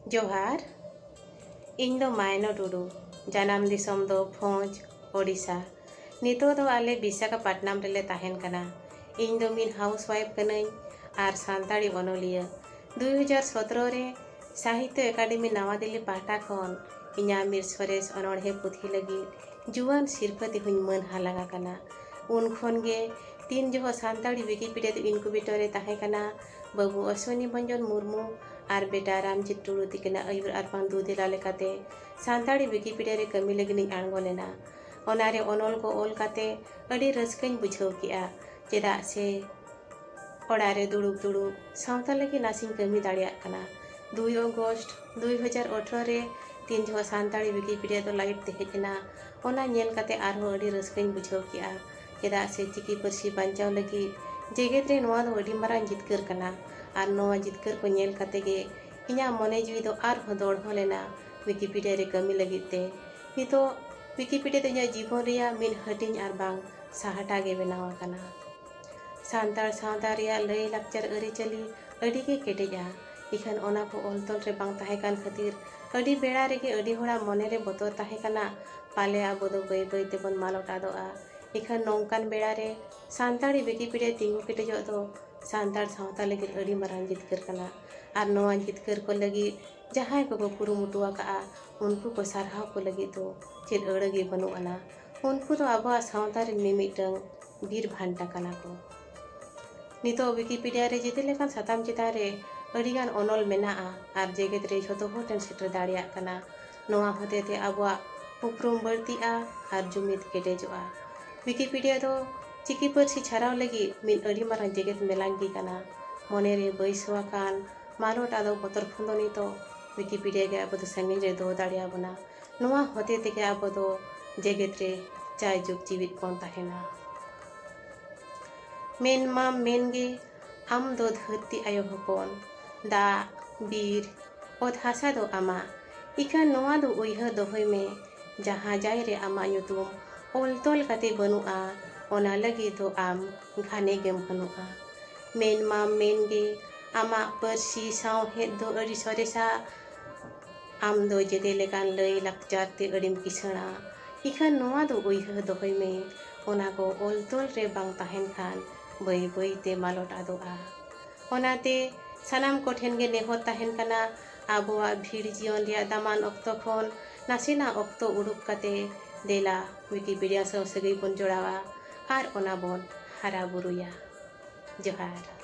जोहार इन दो मायनो टुडू जनाम दिसम दो भोज ओडिशा नितो दो आले विशाखापट्टनम रेले ताहेन कना। इन दो मिन हाउस वाइफ कनाई आर सानताड़ी अनोलिया 2017 रे साहित्य एकाडेमी नवा दिल्ली पाहटा खन इना मिर सरेस अनोढ़े पुथी लगी जुआन सिरफती हुई मन हालागा कना। उन खन गे तीन जो सानताड़ी विकिपीडिया इनक्यूबेटर रे ताहे कना बाबू अश्विनी भंजन मुर्मू और बेटा रामजीत टुडू तिकना आयुर आरपान दूधेला लेकाते सानताड़ी विकिपीडिया रे कमी लगिन आंगो लेना। ओनारे अनल को ओल काते अड़ी रस्कኝ बुझाव किया चेदा से ओड़ारे दुड़ुब सावता लगी नासिन कमी दाड़िया कना। 2 अगस्त 2018 रे तीन जो सानताड़ी विकिपीडिया तो लाइव ते हेजना ओना नेल काते आरहो अड़ी रस्कኝ बुझाव किया चेदा से चिकी पारसी बांचाव लगी जेगेत रे नोआ दो अड़ी मारां जितकर कना। और नोआ जितकर को नेल काते गे इना मने जीवी दो आरहो दौड़हो लेना विकिपीडिया रे कमी लगिते। नितो विकिपीडिया ते जीवन रिया मिन हटिंग और बांग साहटा गे बनावा कना। सानताड़ सावता रिया लय लाकचार अरिचली अड़ी के केटेजा इखान ओना को ओलतल रे बांग ताहे कान खातिर अड़ी बेड़ा रेगे अड़ी होड़ा मने रे बतर ताहे कना पाले आबो दो बय बय तेबन मालट आदोआ। इखान नौकान बेड़ा रे सानताड़ी विकिपीडिया तिंगु केटेजो दो सानताड़ सावता लगी अड़ी मारां जितकर कना। और नोआ जितकर को लगी जहां को कुरुमुटुआ का उनको को सारहाव को लगी तो चेद अड़गे बनु आना उनको तो आबो सावता रे मिमिटंग बीर भांटा कना को। नितो विकिपीडिया रे जिते लेकान साताम चिता रे अड़ीगान अनल मेना और जेगेत रे झोतो होटन सेटर दाड़िया कना। नोआ होते ते आबो उपरुम बढ़तिआ और जुमिद केटेजोआ। विकिपीडिया तो चिकी पारसी छाराव लगी मिन अड़ी मारां जेगेत मेलांगी कना। मने रे बैसवा कान मालोट आदो बतर खुंदो तो विकिपीडिया के आबो दो संगिन रे दो दाड़िया बना नोआ होते ते के आबो दो जेगेत रे चाय जुग जीवित बन ताहेना। मेन मा मेन गे आम दो धरती आयो हपन दा बीर ओत हासा दो आमा इका नोआ दो उइहा दोहय में जहां जाय रे आमा nyutum ओल तोल काते बनुआ ओना लगी दो आम घाने गेम बनुआ। मेन मा मेन गे आमा पारसी साव हेद दो अड़ी सरेसा आम दो जेदे लेकान लय लाकचार ते अड़ीम किसणा इखान नोआ दो उइहा दोहय में ओना को ओल तोल रे बांग ताहेन खान बय बय ते मालट आदोआ। ओनाते सानाम को ठेन गे नेहर ताहेन कना आबोआ भीड़ जीवन रिया दामान अक्तो खन नासेना अक्तो उडुक काते देला विकिपीडिया साव सगई बन जोड़ावा और ओना बन हारा बुरुया। जोहार।